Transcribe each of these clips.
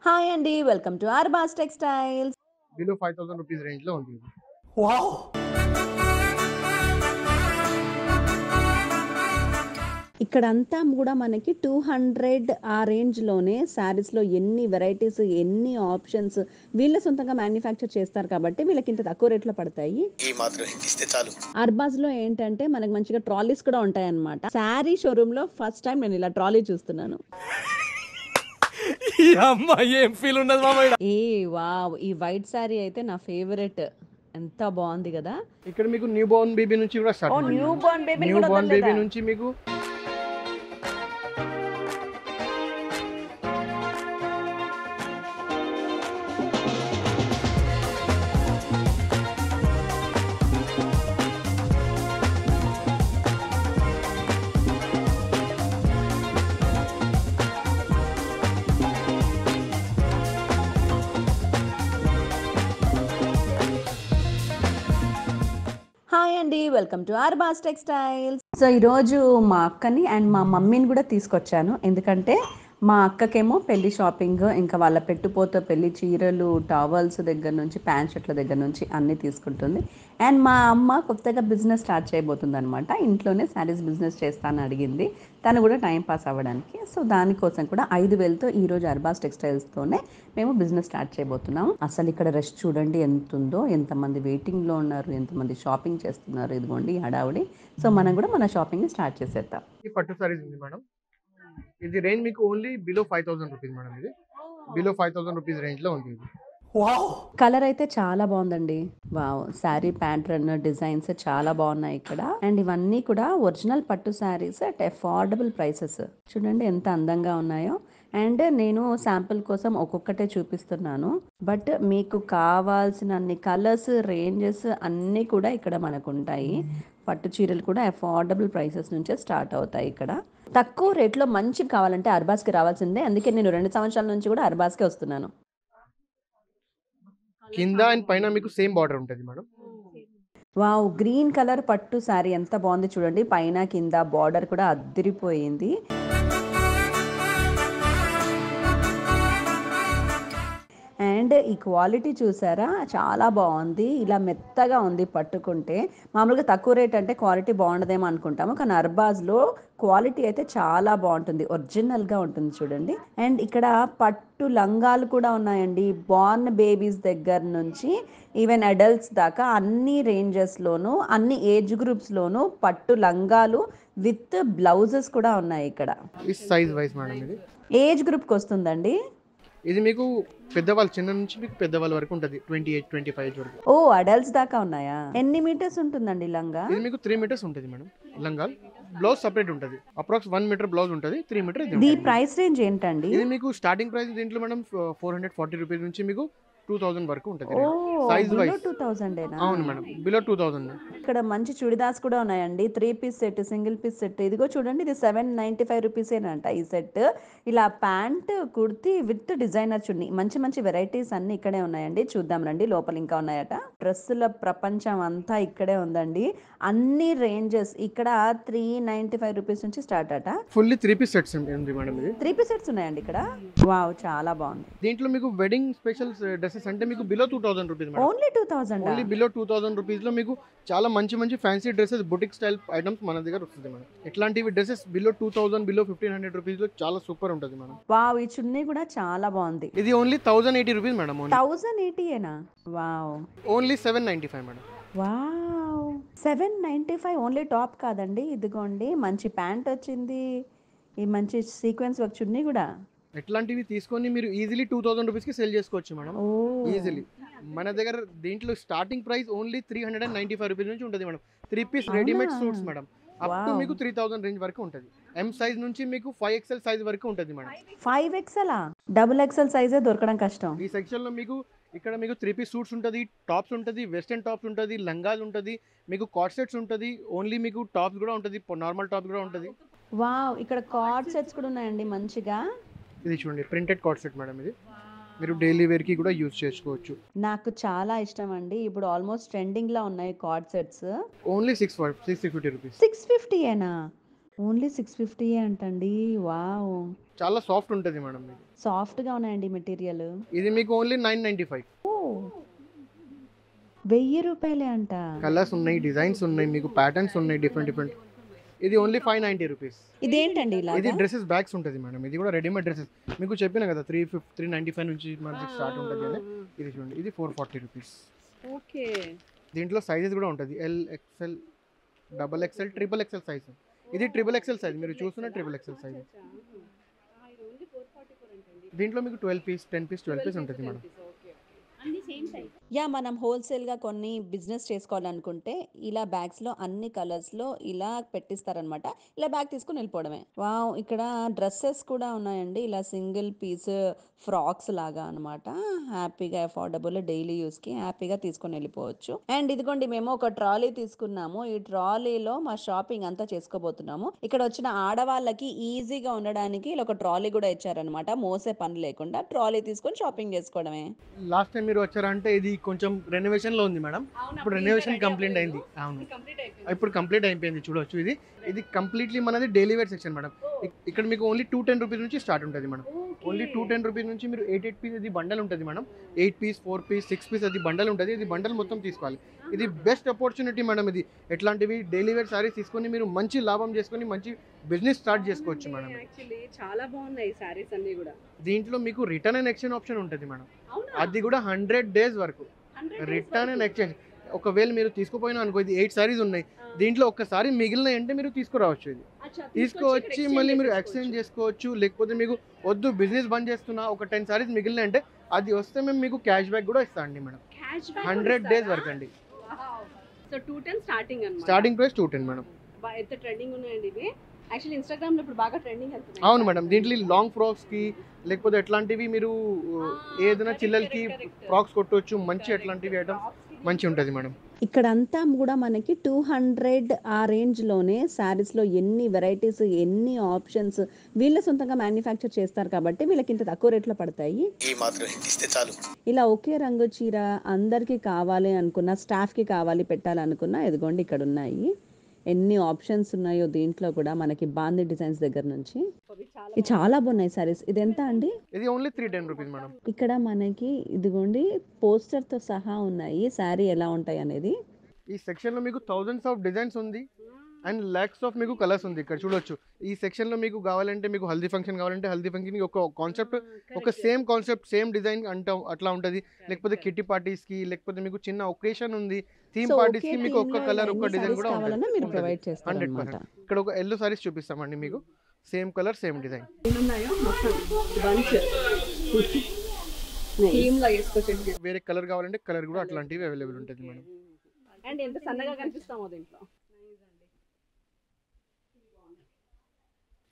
Hi అండి. Welcome to Arbas textiles. Below 5000 rupees range లో ఉంది. వావ్! ఇక్కడంతా కూడా మనకి 200 ఆ రేంజ్‌లోనే శారీస్‌లో ఎన్ని వెరైటీస్, ఎన్ని ఆప్షన్స్ వీళ్ళే సొంతంగా మ్యానుఫ్యాక్చర్ చేస్తారు కాబట్టి వీళ్ళకింత తక్కువ రేట్‌లో పడతాయి. ఈ మాత్రం హింట్ ఇస్తే చాలు. అర్బాస్‌లో ఏంటంటే మనకు మంచిగా ట్రాలీస్ కూడా ఉంటాయన్నమాట. శారీ షోరూమ్‌లో ఫస్ట్ టైం నేను ఇలా ట్రాలీ చూస్తున్నాను. ఈ అమ్మాయి ఏం ఫీల్ ఉన్నది మామయ్య. వావ్! ఈ వైట్ శారీ అయితే నా ఫేవరెట్. ఎంత బాగుంది కదా! ఇక్కడ మీకు న్యూ బోర్న్ బేబీ నుంచి కూడా స్టార్ట్ అవుతుంది. న్యూ బోర్న్ బేబీ న్యూ కూడా బోర్న్ బేబీ వదలలేదా? నుంచి మీకు హాయ్ అండి. Welcome to Arbas textiles. So ఈరోజు మా అక్కని అండ్ మా మమ్మీని కూడా తీసుకొచ్చాను. ఎందుకంటే మా అక్కకేమో పెళ్లి షాపింగ్, ఇంకా వాళ్ళ పెట్టుపోత పెళ్లి చీరలు, టవల్స్ దగ్గర నుంచి ప్యాంట్ షర్ట్ల దగ్గర నుంచి అన్నీ తీసుకుంటుంది. అండ్ మా అమ్మ కొత్తగా బిజినెస్ స్టార్ట్ చేయబోతుంది అనమాట. ఇంట్లోనే శారీస్ బిజినెస్ చేస్తానని అడిగింది. తను కూడా టైం పాస్ అవ్వడానికి. సో దానికోసం కూడా 5,000తో ఈరోజు అర్బాస్ టెక్స్టైల్స్తోనే మేము బిజినెస్ స్టార్ట్ చేయబోతున్నాం. అసలు ఇక్కడ రష్ చూడండి ఎంత ఉందో, ఎంతమంది వెయిటింగ్లో ఉన్నారు, ఎంతమంది షాపింగ్ చేస్తున్నారు. ఇదిగోండి హడావుడి. సో మనం కూడా మన షాపింగ్ని స్టార్ట్ చేసేద్దాం. ఈ పట్టు సారీస్ ఉంది మేడం. ఇది రేంజ్ మీకు ఓన్లీ బిలో 5000 రూపీస్ మేడం. ఇది బిలో 5000 రూపీస్ రేంజ్ లో ఉంది. వావ్! కలర్ అయితే చాలా బాగుందండి. వావ్! శారీ ప్యాటర్న్ డిజైన్స్ చాలా బాగున్నాయి ఇక్కడ. అండ్ ఇవన్నీ కూడా ఒరిజినల్ పట్టు శారీస్ అట్ అఫోర్డబుల్ ప్రైసెస్. చూడండి ఎంత అందంగా ఉన్నాయో. అండ్ నేను శాంపుల్ కోసం ఒక్కొక్కటే చూపిస్తున్నాను. బట్ మీకు కావాల్సిన అన్ని కలర్స్, రేంజెస్ అన్నీ కూడా ఇక్కడ మనకు ఉంటాయి. పట్టు చీరలు కూడా అఫోర్డబుల్ ప్రైసెస్ నుంచే స్టార్ట్ అవుతాయి ఇక్కడ. తక్కువ రేట్లో మంచి కావాలంటే అర్బాస్కి రావాల్సిందే. అందుకే నేను 2 సంవత్సరాల నుంచి కూడా అర్బాస్కే వస్తున్నాను. కింద అండ్ పైన మీకు సేమ్ బార్డర్ ఉంటుంది మేడం. వావ్! గ్రీన్ కలర్ పట్టు శారీ ఎంత బాగుంది చూడండి. పైన కింద బార్డర్ కూడా అద్దిరిపోయింది. అండ్ ఈ క్వాలిటీ చూసారా, చాలా బాగుంది. ఇలా మెత్తగా ఉంది పట్టుకుంటే. మామూలుగా తక్కువ రేట్ అంటే క్వాలిటీ బాగుండదేమో అనుకుంటాము, కానీ అర్బాజ్లో క్వాలిటీ అయితే చాలా బాగుంటుంది. ఒరిజినల్గా ఉంటుంది చూడండి. అండ్ ఇక్కడ పట్టు లంగాలు కూడా ఉన్నాయండి. బార్న్ బేబీస్ దగ్గర నుంచి ఈవెన్ అడల్ట్స్ దాకా అన్ని రేంజెస్లోనూ, అన్ని ఏజ్ గ్రూప్స్లోనూ పట్టు లంగాలు విత్ బ్లౌజెస్ కూడా ఉన్నాయి ఇక్కడ. ఈ సైజ్ వైజ్ మేడం. ఇది ఏజ్ గ్రూప్కి వస్తుందండి. ఇది మీకు పెద్దవాళ్ళు చిన్న నుంచి మీకు పెద్దవాళ్ళ వరకు ఉంటుంది. 28, 25 వరకు. ఓ అడల్ట్స్ దాకా ఉన్నాయా? ఎన్ని మీటర్స్ ఉంటుందండి లంగా? ఇది మీకు 3 మీటర్స్ ఉంటుంది మేడం. లంగా బ్లౌజ్ సపరేట్ ఉంటుంది. అప్రాక్స్ 1 మీటర్ బ్లౌజ్ ఉంటుంది. 3 మీటర్ ఇది ది ఉంటుంది. ప్రైస్ రేంజ్ ఏంటండి? ఇది మీకు స్టార్టింగ్ ప్రైస్ దీంట్లో మేడం 440 రూపీస్ నుంచి మీకు 2000 వరకు ఉంటుంది. ఓ సైజ్ బిలో వైజ్ 2000 అవును మేడం. బిలో 2000. ఇక్కడ మంచి చుడిదార్స్ కూడా ఉన్నాయండి. 3 piece set, single piece set. ఇదిగో చూడండి, ఇది 795 రూపీసేనంట ఈ సెట్. ఇలా pant, kurti with designer chunni, మంచి మంచి వెరైటీస్ అన్ని ఇక్కడే ఉన్నాయండి. చూద్దాం రండి, లోపల ఇంకా ఉన్నాయట. డ్రెస్సుల ప్రపంచం అంతా ఇక్కడే ఉందండి. అన్ని రేంజెస్ ఇక్కడ 395 రూపీస్ నుంచి స్టార్ట్ అట. ఫుల్లీ 3 పీస్ సెట్స్ ఉంది మేడం. ఇది 3 పీస్ సెట్స్ ఉన్నాయండి ఇక్కడ. వావ్, చాలా బాగుంది. దీంట్లో మీకు వెడ్డింగ్ స్పెషల్ డ్రెస్సెస్ అంటే మీకు below 2000 rupees madam. Only 2000. Only below 2000 rupees లో మీకు చాలా మంచి మంచి fancy dresses, boutique style items మన దగ్గర వస్తుంది మేడం. ఇట్లాంటివి డ్రెస్సెస్ బిలో 2000, బిలో 1500 రూపీస్ లో చాలా సూపర్ ఉంటుంది మేడం. వావ్, ఈ చున్నీ కూడా చాలా బాగుంది. ఇది only 1080 rupees madam. 1080 wow. Only 795 madam. Wow, 795 only top కాదండి. ఇదిగోండి మంచి ప్యాంట్ వచ్చింది. ఈ మంచి సీక్వెన్స్ వర్క్ చున్నీ కూడా. ఇట్లాంటివి తీసుకొని మీరు ఈజీలీ 2000 రూపీస్ కి సేల్ చేసుకోవచ్చు మేడం. ఓ ఈజీలీ మన దగ్గర దీంట్లో స్టార్టింగ్ ప్రైస్ ఓన్లీ 395 రూపీస్ నుంచి ఉంటుంది మేడం. 3 piece readymade suits madam. Up to మీకు 3000 రేంజ్ వరకు ఉంటుంది. ఎం సైజ్ నుంచి మీకు 5XL సైజ్ వరకు ఉంటుంది మేడం. 5XL డబుల్ XL సైజే దొరకడం కష్టం. ఈ సెక్షన్ లో మీకు ఇక్కడ మీకు 3 పీస్ సూట్స్ ఉంటుంది, టాప్స్ ఉంటుంది, వెస్టర్న్ టాప్స్ ఉంటుంది, లంగాలు ఉంటుంది, మీకు కాట్ సెట్స్ ఉంటుంది. ఓన్లీ మీకు టాప్స్ కూడా ఉంటుంది, నార్మల్ టాప్స్ కూడా ఉంటుంది. వావ్, ఇక్కడ కార్డ్ సెట్స్ కూడా ఉన్నాయండి మంచిగా. ఇది చూడండి ప్రింటెడ్ కాట్ సెట్ మేడం. ఇది మీరు డైలీ వేర్ కి కూడా యూజ్ చేసుకోవచ్చు. నాకు చాలా ఇష్టం అండి. ఇప్పుడు ఆల్మోస్ట్ ట్రెండింగ్ లా ఉన్నాయి కార్డ్ సెట్స్. Only 650 rupees. 650 ఏనా? ఓన్లీ 650 అంటండి. వావ్! చాలా సాఫ్ట్ ఉంటుంది మేడం మీకు. సాఫ్ట్‌గా ఉన్నాయండి మెటీరియల్. ఇది మీకు ఓన్లీ 995. ఓహ్! ₹1000 అంట. కలర్స్ ఉన్నాయి, డిజైన్స్ ఉన్నాయి, మీకు ప్యాటర్న్స్ ఉన్నాయి డిఫరెంట్. ఇది ఓన్లీ 590 రూపీస్. ఇదేంటండి ఇది ఇలాగా? డ్రెస్సెస్ బ్యాగ్స్ ఉంటుంది మేడం. ఇది కూడా రెడీమేడ్ డ్రెస్సెస్. మీకు చెప్పిన కదా 395 నుంచి మనకి స్టార్ట్ ఉంటుంది అని. ఇది చూడండి, ఇది 440 రూపీస్. ఓకే. దీంట్లో సైజెస్ కూడా ఉంటుంది. L, XL, double XL, triple XL size. ఇది ట్రిపుల్ ఎక్స్ఎల్ సైజ్, మీరు చూస్తున్న ట్రిపుల్ ఎక్స్ఎల్ సైజ్. దీంట్లో మీకు 12 పీస్, 10 పీస్, 12 పీస్ ఉంటుంది మేడం. యా, మనం హోల్సేల్‌గా కొన్ని బిజినెస్ చేసుకోవాలనుకుంటే ఇలా బ్యాగ్స్‌లో అన్ని కలర్స్‌లో ఇలా పెట్టిస్తారనమాట. ఇలా బ్యాగ్ తీసుకొని వెళ్ళిపోవడమే. వావ్! ఇక్కడ డ్రెస్సెస్ కూడా ఉన్నాయండి. ఇలా సింగిల్ పీస్ ఫ్రాక్స్ లాగా అనమాట. హ్యాపీగా అఫోర్డబుల్ డైలీ యూస్‌కి హ్యాపీగా తీసుకొని వెళ్ళిపోవచ్చు. అండ్ ఇదిగోండి, మేము ఒక ట్రాలీ తీసుకున్నాము. ఈ ట్రాలీలో మా షాపింగ్ అంతా చేసుకోబోతున్నాము. ఇక్కడ వచ్చిన ఆడవాళ్ళకి ఈజీగా ఉండడానికి ఇలా ఒక ట్రాలీ కూడా ఇచ్చారనమాట. మోసే పని లేకుండా ట్రాలీ తీసుకొని షాపింగ్ చేసుకోవడమే. లాస్ట్ టైం మీరు వచ్చారంటే ఇది కొంచెం రెనోవేషన్లో ఉంది మేడం. ఇప్పుడు రెనోవేషన్ కంప్లీట్ అయింది. అవును, ఇప్పుడు కంప్లీట్ అయిపోయింది. చూడవచ్చు, ఇది కంప్లీట్లీ మనది డైలీ వేర్ సెక్షన్ మేడం. ఇక్కడ మీకు ఓన్లీ 210 రూపీస్ నుంచి స్టార్ట్ ఉంటుంది మేడం. ఓన్లీ 210 రూపీస్ నుంచి మీరు 8 పీస్ ఇది బండల్ ఉంటుంది మేడం. 8 పీస్, 4 పీస్, 6 పీస్ అది బండల్ ఉంటుంది. ఇది బండల్ మొత్తం తీసుకోవాలి. ఇది బెస్ట్ ఆపర్చునిటీ మేడం. ఇది ఎట్లాంటివి డైలీ వేర్ సారీస్ తీసుకొని మీరు మంచి లాభం చేసుకొని మంచి బిజినెస్ స్టార్ట్ చేసుకోవచ్చు మేడం. యాక్చువల్లీ చాలా బాగున్నాయి సారీస్ అన్ని కూడా. దీంట్లో మీకు రిటర్న్ అండ్ ఎక్స్చేంజ్ ఆప్షన్ ఉంటుంది మేడం. అది కూడా 100 డేస్ వరకు రిటర్న్ అండ్ ఎక్స్చేంజ్. ఒకవేళ మీరు తీసుకుపోయినా అనుకో, ఇది 8 సారీస్ ఉన్నాయి, దీంట్లో ఒక్కసారి మిగిలినాయి అంటే మీరు తీసుకురావచ్చు. ఇది తీసుకొచ్చి మళ్ళీ మీరు ఎక్స్చేంజ్ చేసుకోవచ్చు. లేకపోతే మీకు వద్దు బిజినెస్ బంద్ చేస్తున్నా, ఒక 10 సారీస్ మిగిలినాయి అంటే అది వస్తే మేము మీకు క్యాష్ బ్యాక్ కూడా ఇస్తామండి మేడం. 100 డేస్ వరకు అండి. సో 210 స్టార్టింగ్ అన్నమాట. Starting price 210 madam. ఎంత ట్రెండింగ్ ఉన్నాయండి ఇవి. యాక్చువల్లీ ఇన్‌స్టాగ్రామ్ లో ఇప్పుడు బాగా ట్రెండింగ్ అవుతున్నాయి. అవును మేడం. దీంట్లో లాంగ్ ఫ్రాక్స్ కి లేకపోతే ఎట్లాంటివి మీరు ఏదైనా చిల్లలకి ఫ్రాక్స్ కొట్టవచ్చు. మంచి ఎట్లాంటివి ఐటమ్స్ మంచి ఉంటుంది మేడం. ఇక్కడంతా కూడా మనకి 200 ఆ రేంజ్‌లోనే శారీస్‌లో ఎన్ని వెరైటీస్, ఎన్ని ఆప్షన్స్ వీళ్ళ సొంతంగా మ్యానుఫ్యాక్చర్ చేస్తారు కాబట్టి వీళ్ళకి ఇంత తక్కువ రేట్‌లో పడతాయి. ఈ మాత్రం ఇస్తే చాలు. ఇలా ఒకే రంగు చీర అందరికీ కావాలి అనుకున్న, స్టాఫ్‌కి కావాలి పెట్టాలనుకున్న ఇదిగోండి ఇక్కడ ఉన్నాయి. ఎన్ని ఆప్షన్స్ ఉన్నాయో దీంట్లో కూడా మనకి బాందీ డిజైన్స్ దగ్గర నుంచి. ఇది చాలా బాగున్నాయి సారీస్. ఇది ఎంత అండి? ఇది ఓన్లీ 310 రూపీస్ మేడం. ఇక్కడ మనకి ఇదిగోండి పోస్టర్‌తో సహా ఉన్నాయి శారీ ఎలా ఉంటాయి అనేది. ఈ సెక్షన్ లో మీకు థౌజండ్స్ ఆఫ్ డిజైన్స్ ఉంది అండ్ లాక్స్ ఆఫ్ మీకు కలర్స్ ఉంది. ఇక్కడ చూడొచ్చు. ఈ సెక్షన్ లో మీకు కావాలంటే, మీకు హల్దీ ఫంక్షన్ కావాలంటే హల్దీ ఫంక్షన్ ఒక కాన్సెప్ట్, ఒక సేమ్ కాన్సెప్ట్, సేమ్ డిజైన్ అంటాం అట్లా ఉంటుంది. లేకపోతే కిట్టి పార్టీస్ కి, లేకపోతే మీకు చిన్న ఒకేషన్ ఉంది, థీమ్ పార్టీస్ కి మీకు ఒక్క కలర్, ఒక్క డిజైన్ కూడా కావాలన్నా మీరు ప్రొవైడ్ చేస్తారు 100%. అన్నమాట. ఇక్కడ ఒక ఎల్లో సారీస్ చూపిస్తామండి మీకు. Same colour, same design. వేరే కలర్ కావాలంటే కలర్ కూడా అట్లాంటివి అవైలబుల్ ఉంటుంది మేడం. అండ్ ఎంత సన్నగా కనిపిస్తామో దీంట్లో.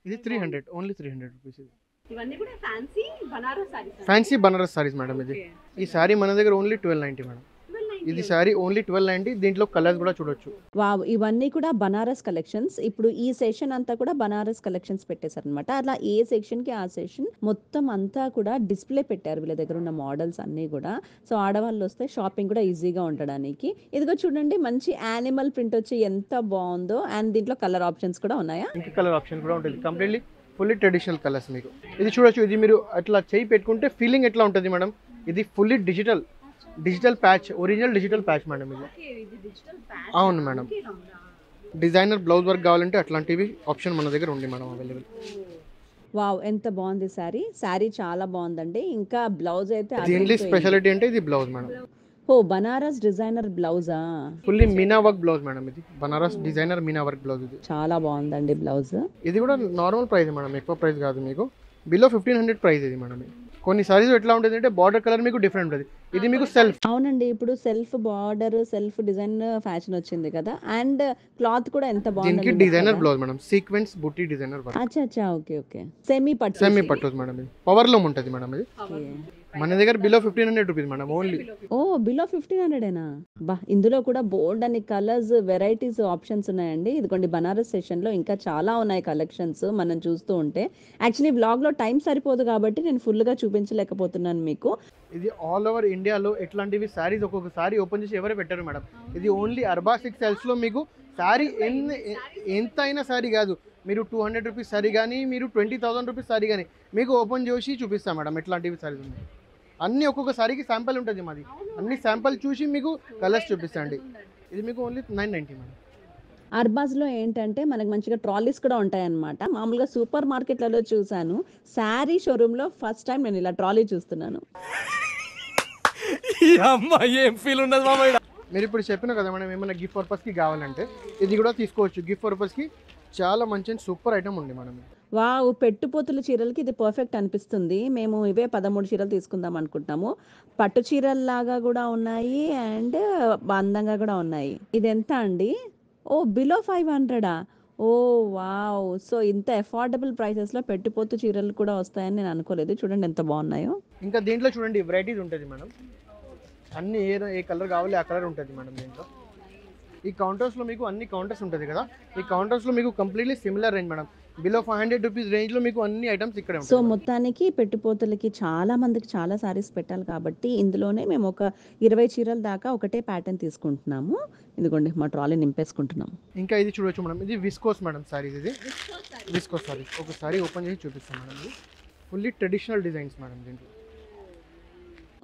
ఇది 300, ఓన్లీ 300 రూపీస్. ఇది ఇవన్నీ కూడా fancy Banaras saris. Fancy Banaras saris madam. ఇది ఈ సారీ మన దగ్గర ఓన్లీ 1290 మేడం. ఇది సారీ ఓన్లీ 1290. దీంట్లో కలర్స్ కూడా చూడొచ్చు. వావ్! ఇవన్నీ కూడా బనారస్ కలెక్షన్స్. ఇప్పుడు ఈ సెక్షన్ అంతా కూడా బనారస్ కలెక్షన్స్ పెట్టేశారనమాట. అలా ఏ సెక్షన్‌కి ఆ సెక్షన్ మొత్తం అంతా కూడా డిస్‌ప్లే పెట్టారు వీళ్ళ దగ్గర ఉన్న మోడల్స్ అన్నీ కూడా. సో ఆడవాళ్ళు వస్తే షాపింగ్ కూడా ఈజీగా ఉండడానికి. ఇదిగో చూడండి, మంచి యానిమల్ ప్రింట్ వచ్చి ఎంత బాగుందో. అండ్ దీంట్లో కలర్ ఆప్షన్స్ కూడా ఉన్నాయా? ఇంకా కలర్ ఆప్షన్ కూడా ఉంటుంది. కంప్లీట్లీ ఫుల్లీ ట్రెడిషనల్ కలర్స్ మీకు. ఇది చూడొచ్చు. ఇది మీరు అట్లా చేయి పెట్టుకుంటే ఫీలింగ్ ఎట్లా ఉంటుంది మేడం. ఇది fully digital patch, original digital patch madam ఇది. అవును మేడం. డిజైనర్ బ్లౌజ్ వర్క్ కావాలంటే అట్లాంటివి ఆప్షన్ మన దగ్గర ఉంది మేడం అవైలబుల్. వావ్! ఎంత బాగుంది సారీ. సారీ చాలా బాగుందండి. ఇంకా బ్లౌజ్ అయితే దీంట్లో స్పెషాలిటీ అంటే ఇది బ్లౌజ్ మేడం. ఓ, బనారస్ డిజైనర్ బ్లౌజా? Fully meena work blouse madam. ఇది Banaras designer meena work blouse. ఇది చాలా బాగుందండి బ్లౌజ్. ఇది కూడా నార్మల్ ప్రైస్ మేడం, ఎక్కువ ప్రైస్ కాదు. మీకు బిలో 1500 ప్రైస్ ఇది మేడం. కొన్ని సారీస్ ఎట్లా ఉంటుంది అంటే బార్డర్ కలర్ మీకు డిఫరెంట్ ఉంటుంది. ఇది మీకు సెల్ఫ్. అవునండి, ఇప్పుడు self border, self design fashion వచ్చింది కదా. అండ్ క్లాత్ కూడా ఎంత బాగుంది. దీనికి డిజైనర్ బ్లౌజ్ మేడం. సీక్వెన్స్ బుట్టి డిజైనర్ వర్క్. అచ్చా, ఓకే ఓకే. సెమీ పట్టు మేడం. ఇది పవర్ లూమ్ ఉంటుంది మేడం. ఇది మన దగ్గర బిలో 1500 రూపీస్ మేడం ఓన్లీ. ఓ, బిలో 1500ఏనా? బా, ఇందులో కూడా బోల్డ్ అని కలర్స్, వెరైటీస్, ఆప్షన్స్ ఉన్నాయండి. ఇదిగోండి బనారస్ సెషన్ లో ఇంకా చాలా ఉన్నాయి కలెక్షన్స్ మనం చూస్తూ ఉంటే. యాక్చువల్లీ బ్లాగ్ లో టైం సరిపోదు కాబట్టి నేను ఫుల్ గా చూపించలేకపోతున్నాను మీకు. ఇది ఆల్ ఓవర్ ఇండియాలో ఎట్లాంటివి సారీస్ ఒక్కొక్క సారీ ఓపెన్ చేసి ఎవరు పెట్టారు మేడం. ఇది ఓన్లీ అర్బా 6 సెల్స్ లో మీకు శారీ ఎంత అయినా శారీ కాదు, మీరు 200 రూపీస్ శారీ కానీ, మీరు 20,000 రూపీస్ శారీ కానీ మీకు ఓపెన్ చేసి చూపిస్తాం మేడం ఎట్లాంటివి శారీస్ ఉన్నాయి. అన్నీ ఒక్కొక్క శారీకి శాంపుల్ ఉంటుంది మాది, అన్ని శాంపుల్ చూసి మీకు కలర్స్ చూపిస్తాండి. ఇది మీకు ఓన్లీ 990 మేడం. అర్బాజ్లో ఏంటంటే మనకు మంచిగా ట్రాలీస్ కూడా ఉంటాయన్నమాట. మామూలుగా సూపర్ మార్కెట్లలో చూశాను, శారీ షోరూంలో ఫస్ట్ టైం నేను ఇలా ట్రాలీ చూస్తున్నాను. ఈ అమ్మాయి ఏం ఫీల్ ఉన్నది మామయ్య. మీరు ఇప్పుడు చెప్పిన కదా మేడం, ఏమైనా గిఫ్ట్ పర్పస్కి కావాలంటే ఇది కూడా తీసుకోవచ్చు. గిఫ్ట్ పర్పస్కి చాలా మంచి సూపర్ ఐటమ్ ఉంది మేడం. వావ్! పెట్టుపోతుల చీరలకి ఇది పర్ఫెక్ట్ అనిపిస్తుంది. మేము ఇవే 13 చీరలు తీసుకుందాం అనుకుంటున్నాము. పట్టు చీరల్లాగా కూడా ఉన్నాయి అండ్ అందంగా కూడా ఉన్నాయి. ఇది ఎంత అండి? ఓహ్! బిలో 500ఆ? ఓహ్! వావ్! సో ఇంత అఫోర్డబుల్ ప్రైసెస్‌లో పెట్టుపోతు చీరలు కూడా వస్తాయని నేను అనుకోలేదు. చూడండి ఎంత బాగున్నాయో. ఇంకా దీంట్లో చూడండి వెరైటీస్ ఉంటుంది మేడం. అన్ని ఏ కలర్ కావాలి ఆ కలర్ ఉంటుంది మేడం దీంట్లో. ఈ కౌంటర్స్లో మీకు అన్ని కౌంటర్స్ ఉంటుంది కదా, ఈ కౌంటర్స్లో మీకు completely similar range madam. Below 500 rupees రేంజ్లో మీకు అన్ని ఐటమ్స్ ఇక్కడే సో ఉంటాయి. మొత్తానికి పెట్టుపోతలకి చాలా మందికి చాలా సారీస్ పెట్టాలి కాబట్టి ఇందులోనే మేము ఒక 20 చీరల దాకా ఒకటే ప్యాటర్న్ తీసుకుంటున్నాము. ఇదిగోండి మా ట్రాలీ నింపేసుకుంటున్నాం. ఇంకా ఇది చూడొచ్చు మేడం, ఇది విస్కోస్ మేడం సారీస్. ఇది విస్కోస్ సారీస్. ఒకసారి ఓపెన్ చేసి చూపిస్తాం మేడం. ఇది ఫుల్లీ ట్రెడిషనల్ డిజైన్స్ మేడం దీంట్లో.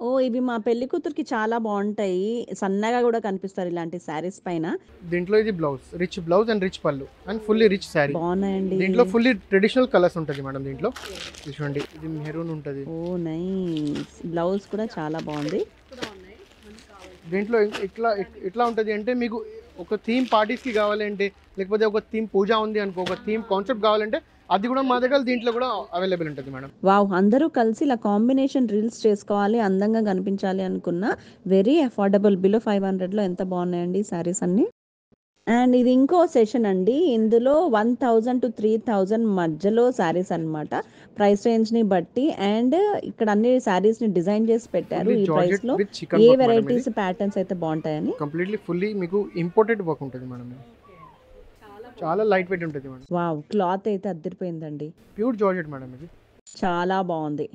ఓహ్! ఇవి మా పెళ్లి కూతురికి చాలా బాగుంటాయి. సన్నగా కూడా కనిపిస్తారు ఇలాంటి శారీస్ పైన. దీంట్లో ఇది blouse, rich blouse and rich పళ్ళు అండ్ ఫుల్లీ రిచ్ శారీ. బాగున్నాయండి. దీంట్లో ఫుల్లీ ట్రెడిషనల్ కలర్స్ ఉంటుంది మేడం. దీంట్లో ఇది చూడండి, ఇది మెరూన్ ఉంటుంది. ఓ నైస్. బ్లౌజ్ కూడా చాలా బాగుంది. దీంట్లో ఎట్లా ఉంటుంది అంటే మీకు ఒక థీమ్ పార్టీస్కి కావాలంటే, లేకపోతే ఒక థీమ్ పూజ ఉంది అనుకో, ఒక థీమ్ కాన్సెప్ట్ కావాలంటే అది కూడా మా దగ్గర దీంట్లో కూడా అవైలబుల్ ఉంటుంది మేడం. వావ్! అందరూ కలిసి ఇలా కాంబినేషన్ రీల్స్ చేసుకోవాలి, అందంగా కనిపించాలి అనుకున్న వెరీ అఫోర్డబుల్ బిలో 500లో ఎంత బాగున్నాయండి శారీస్ అన్ని. అండ్ ఇది ఇంకో సెషన్ అండి. ఇందులో 1000 to 3000 మధ్యలో శారీస్ అన్నమాట, ప్రైస్ రేంజ్ ని బట్టి. అండ్ ఇక్కడ అన్ని శారీస్ ని డిజైన్ చేసి పెట్టారు. ఈ ప్రైస్ లో ఏ వెరైటీస్ ప్యాటర్న్స్ అయితే బాగుంటాయని. కంప్లీట్లీ ఫుల్లీ మీకు ఇంపోర్టెడ్ వర్క్ ఉంటుంది మేడం. చాలా లైట్ వెయిట్ ఉంటుంది మేడం. వావ్! క్లాత్ అయితే అదిరిపోయిందండి. Pure georgette madam. ఇది చాలా బాగుంది.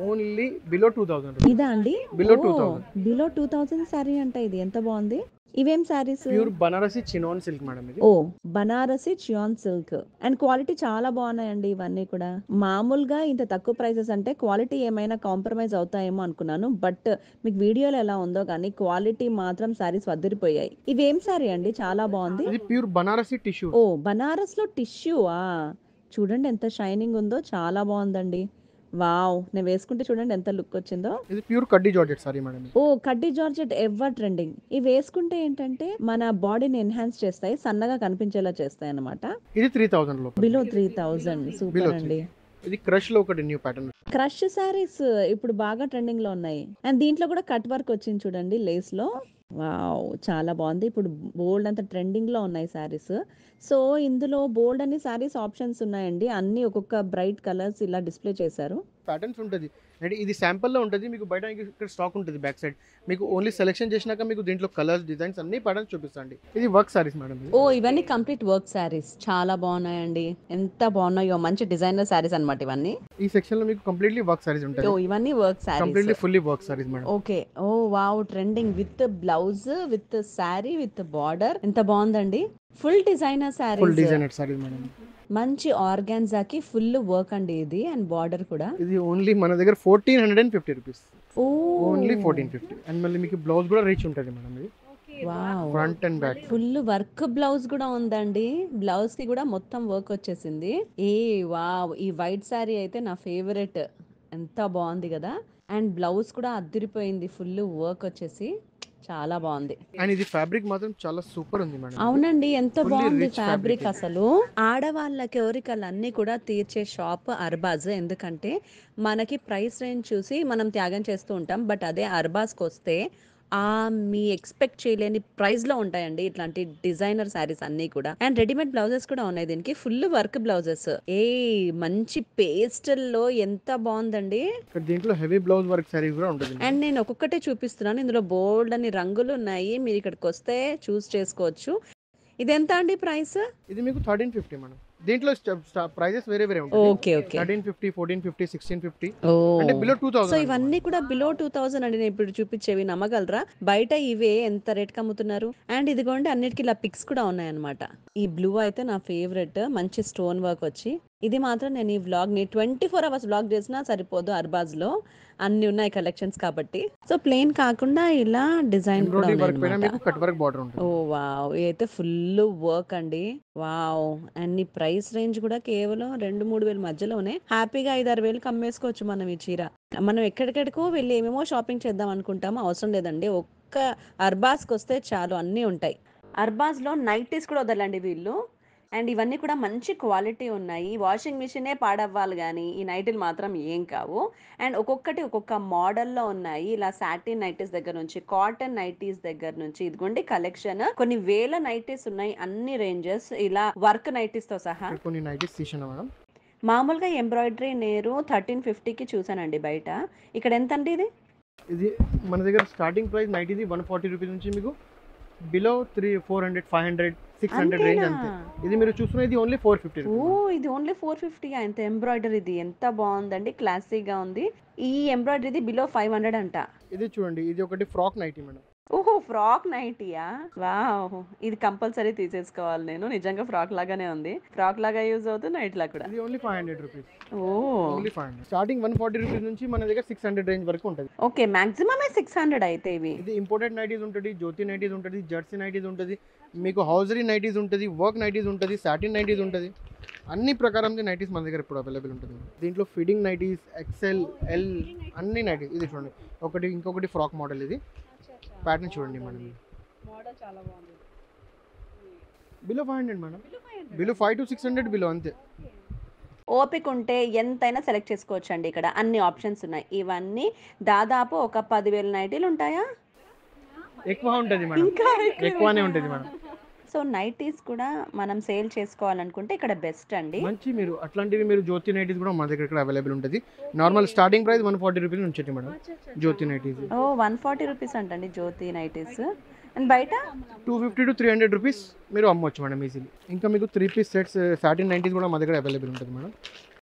Only below 2000. ఇదా అండి? Below 2000. బిలో 2000 శారీ అంట. ఇది ఎంత బాగుంది. ఇవేం saris? Pure Banarasi chinon silk madam. ఇది ఓ Banarasi chinon silk. And quality చాలా బాగున్నాయండి ఇవన్నీ కూడా. మామూలుగా ఇంత తక్కువ ప్రైసెస్ అంటే క్వాలిటీ ఏమైనా కాంప్రమైజ్ అవుతాయేమో అనుకున్నాను, బట్ మీకు వీడియోలో ఎలా ఉందో కానీ క్వాలిటీ మాత్రం శారీస్ వదిలిపోయాయి. ఇవేం శారీ అండి? చాలా బాగుంది. ఇది ప్యూర్ బనారసి టిష్యూ. ఓ బనారస్ లో టిష్యూవా? చూడండి ఎంత షైనింగ్ ఉందో, చాలా బాగుందండి. వావ్! నేను వేసుకుంటే చూడండి ఎంత లుక్ వచ్చిందో. ఇది ప్యూర్ కడ్డీ జార్జెట్ సారీ మేడం. ఓ కడ్డీ జార్జెట్ ఎవర్ ట్రెండింగ్. ఇవి వేసుకుంటే ఏంటంటే మన బాడీని ఎన్హాన్స్ చేస్తాయి, సన్నగా కనిపించేలా చేస్తాయి అన్నమాట. ఇది 3000 లో. బిలో 3000. సూపర్ అండి. ఇది క్రష్ లో ఒకటి న్యూ ప్యాటర్న్. క్రష్ సారీస్ ఇప్పుడు బాగా ట్రెండింగ్ లో ఉన్నాయి. అండ్ దీంట్లో కూడా కట్ వర్క్ వచ్చింది చూడండి లేస్ లో. వావ్! చాలా బాగుంది. ఇప్పుడు బోల్డ్ అంత ట్రెండింగ్ లో ఉన్నాయి సారీస్. సో ఇందులో బోల్డ్ అన్ని సారీస్ ఆప్షన్స్ ఉన్నాయండి. అన్ని ఒక్కొక్క బ్రైట్ కలర్స్ ఇలా డిస్ప్లే చేశారు. ప్యాటర్న్స్ ఉంటుంది అంటే ఇది శాంపుల్లో ఉంటుంది. మీకు బయట ఇక్కడ స్టాక్ ఉంటుంది బ్యాక్ సైడ్. మీకు ఓన్లీ సెలెక్షన్ చేసినాక మీకు దీంట్లో కలర్స్, డిజైన్స్ అన్ని ప్యాటర్న్స్ చూపిస్తాండి. ఇది వర్క్ సారీస్ మేడం. ఓ ఇవన్నీ కంప్లీట్ వర్క్ సారీస్. చాలా బాగున్నాయండి. ఎంత బాగున్నాయో, మంచి డిజైనర్ సారీస్ అన్నమాట ఇవన్నీ. ఈ సెక్షన్ లో మీకు కంప్లీట్లీ వర్క్ సారీస్ ఉంటాయి. ఓ ఇవన్నీ work completely saris. Fully work saris madam. Okay. ఓ wow! Trending with blouse, with sari, with border. ఎంత బాగుందండి. Full designer full saris. Designer saris madam. మంచి ఆర్గాన్జాకి ఫుల్ వర్క్ అండి ఇది. అండ్ బార్డర్ కూడా. ఇది ఓన్లీ మన దగ్గర 1450 రూపీస్. Oh only 1450. అండ్ మళ్ళీ మీకు బ్లౌజ్ కూడా రిచ్ ఉంటుంది మేడం. ఇది wow! Front and back full work blouse కూడా ఉందండి. బ్లౌజ్ కి కూడా మొత్తం వర్క్ వచ్చేసింది. ఏ వావ్! ఈ వైట్ శారీ అయితే నా ఫేవరెట్. ఎంత బాగుంది కదా. అండ్ బ్లౌజ్ కూడా అదిరిపోయింది. ఫుల్ వర్క్ వచ్చేసి చాలా బాగుంది. అండ్ ఇది ఫ్యాబ్రిక్ మాత్రం చాలా సూపర్ ఉంది మేడం. అవునండి, ఎంత Fully బాగుంది rich ఫ్యాబ్రిక్. fabric. అసలు ఆడవాళ్ళ కోరికలు అన్ని కూడా తీర్చే షాప్ అర్బాజ్. ఎందుకంటే మనకి ప్రైస్ రేంజ్ చూసి మనం త్యాగం చేస్తూ ఉంటాం, బట్ అదే అర్బాజ్కి వస్తే మీ ఎక్స్పెక్ట్ చేయలేని ప్రైస్ లో ఉంటాయండి ఇట్లాంటి డిజైనర్ శారీస్ అన్ని కూడా. అండ్ రెడీమేడ్ బ్లౌజెస్ కూడా ఉన్నాయి దీనికి. Full work blouses. మంచి పేస్టల్ లో ఎంత బాగుందండి. ఇక్కడ దీంట్లో హెవీ బ్లౌజ్ వర్క్ సారీ కూడా ఉంటుంది. అండ్ నేను ఒక్కొక్కటే చూపిస్తున్నాను. ఇందులో బోల్డ్ అని రంగులు ఉన్నాయి. మీరు ఇక్కడికి వస్తే చూస్ చేసుకోవచ్చు. ఇది ఎంత అండి ప్రైస్? ఇది మీకు 1350 మేడం. దీంట్లో ప్రైజెస్ వేరే వేరే ఉంటాయి. ఓకే ఓకే 1350, 1450, 1650 ఓ అంటే బిలో సో 2000. ఇవన్నీ కూడా బిలో 2000 అండి. నేను ఇప్పుడు చూపించేవి నమ్మగలరా? బయట ఇవే ఎంత రేట్ కి అమ్ముతున్నారు. అండ్ ఇదిగోండి అన్నిటికీ ఇలా పిక్స్ కూడా ఉన్నాయన్నమాట. ఈ బ్లూ అయితే నా ఫేవరెట్, మంచి స్టోన్ వర్క్ వచ్చి. ఇది మాత్రం నేను ఈ వ్లాగ్ ని 24 అవర్స్ వ్లాగ్ చేసినా సరిపోదు. అర్బాజ్ లో అన్ని ఉన్నాయి కలెక్షన్స్ కాబట్టి. సో ప్లెయిన్ కాకుండా ఇలా డిజైన్ కూడా ఎంబ్రాయిడరీ వర్క్ పైన ఉన్నాయి. మీకు కట్ వర్క్ బార్డర్ ఉంటుంది. ఓ వావ్, ఇదైతే ఫుల్ వర్క్ అండి. వావ్, అండ్ ఈ ప్రైస్ రేంజ్ కూడా కేవలం 2-3 వేల మధ్యలోనే హ్యాపీగా 5-6 వేలకు అమ్మేసుకోవచ్చు మనం ఈ చీర. మనం ఎక్కడికెక్కడికో వెళ్ళి ఏమేమో షాపింగ్ చేద్దాం అనుకుంటామో అవసరం లేదండి. ఒక్క అర్బాజ్కి వస్తే చాలు, అన్నీ ఉంటాయి. అర్బాజ్లో నైటీస్ కూడా వదలండి వీళ్ళు. అండ్ ఇవన్నీ కూడా మంచి క్వాలిటీ ఉన్నాయి. వాషింగ్ మిషనే పాడవ్వాలి కానీ ఈ నైటీలు మాత్రం ఏం కావు. అండ్ ఒక్కొక్కటి ఒక్కొక్క మోడల్లో ఉన్నాయి. ఇలా సాటిన్ నైటీస్ దగ్గర నుంచి, కాటన్ నైటీస్ దగ్గర నుంచి, ఇదిగోండి కలెక్షన్ కొన్ని వేల నైటీస్ ఉన్నాయి. అన్ని రేంజెస్, ఇలా వర్క్ నైటీస్ తో సహా. కొన్ని నైటీస్ తీసినా మేడం. మామూలుగా ఎంబ్రాయిడరీ నేను 1350కి చూసానండి బయట. ఇక్కడ ఎంత అండి ఇది? ఇది మన దగ్గర స్టార్టింగ్ ప్రైస్ నైటీది 140 రూపీస్ నుంచి మీకు బిలో 400, 500, 600 రేంజ్ అంతే. ఇది మీరు చూస్తున్నది ఓన్లీ 450 ఓ రూపీస్. ఇది ఓన్లీ 450. ఎంత ఎంబ్రాయిడరీది ఎంత బాగుందండి, క్లాసీగా ఉంది. ఈ ఎంబ్రాయిడరీది బిలో 500 అంట. ఇది చూడండి, ఇది ఒకటి ఫ్రాక్ నైటీ మేడం. ఓహో ఫ్రాక్ నైటీయా? వావ్, ఇది కంపల్సరీ తీసేసుకోవాలి నేను. నిజంగా ఫ్రాక్ లాగానే ఉంది. ఫ్రాక్ లాగా యూజ్ అవుతుంది, నైట్ లా కూడా. ఇది ఓన్లీ 500 రూపీస్. ఓ ఓన్లీ 500. స్టార్టింగ్ 140 రూపీస్ నుంచి మన దగ్గర 600 రేంజ్ వరకు ఉంటుంది. ఓకే, మాక్సిమమే 600 అయితే ఇవి. ఇది ఇంపోర్టెడ్ నైటీస్ ఉంటుంది, జ్యోతి నైటీస్ ఉంటుంది, జెర్సీ నైటీస్ ఉంటుంది, మీకు హౌజరీ నైటీస్ ఉంటుంది, వర్క్ నైటీస్ ఉంటుంది, సాటిన్ నైటీస్ ఉంటుంది. అన్ని ప్రకారంగా నైటీస్ మన దగ్గర ఇప్పుడు అవైలబుల్ ఉంటుంది. దీంట్లో ఫిట్టింగ్ నైటీస్, ఎక్సెల్, ఎల్ అన్ని నైటీస్. ఇది చూడండి ఒకటి, ఇంకొకటి ఫ్రాక్ మోడల్. ఇది ప్యాటర్న్ చూడండి madam. Below 500 madam. Below 500 to 600 below అంతే. ఓపిక ఉంటే ఎంతైనా సెలెక్ట్ చేసుకోవచ్చు అండి. ఇక్కడ అన్ని ఆప్షన్స్ ఉన్నాయి. ఇవన్నీ దాదాపు ఒక 10,000 నైటీలు ఉంటాయా? ఎక్కువ ఉంటుంది మేడం, ఎక్కువనే ఉంటుంది మేడం. సో నైటీస్ కూడా మనం సేల్ చేసుకోవాలనుకుంటే ఇక్కడ బెస్ట్ అండి. మంచి మీరు అట్లాంటివి మీరు జ్యోతి నైటీస్ కూడా మన దగ్గర ఇక్కడ అవైలబుల్ ఉంటుంది. నార్మల్ స్టార్టింగ్ ప్రైస్ 140 రూపీస్ నుంచి మేడం జ్యోతి నైటీస్. ఓ 140 రూపీస్ అంటండి జ్యోతి నైటీస్. అండ్ బయట 250 to 300 రూపీస్ మీరు అమ్మవచ్చు మేడం ఈజీలీ. ఇంకా మీకు 3 పీస్ సెట్స్ సాటిన్ నైటీస్ కూడా మా దగ్గర అవైలబుల్ ఉంటుంది మేడం.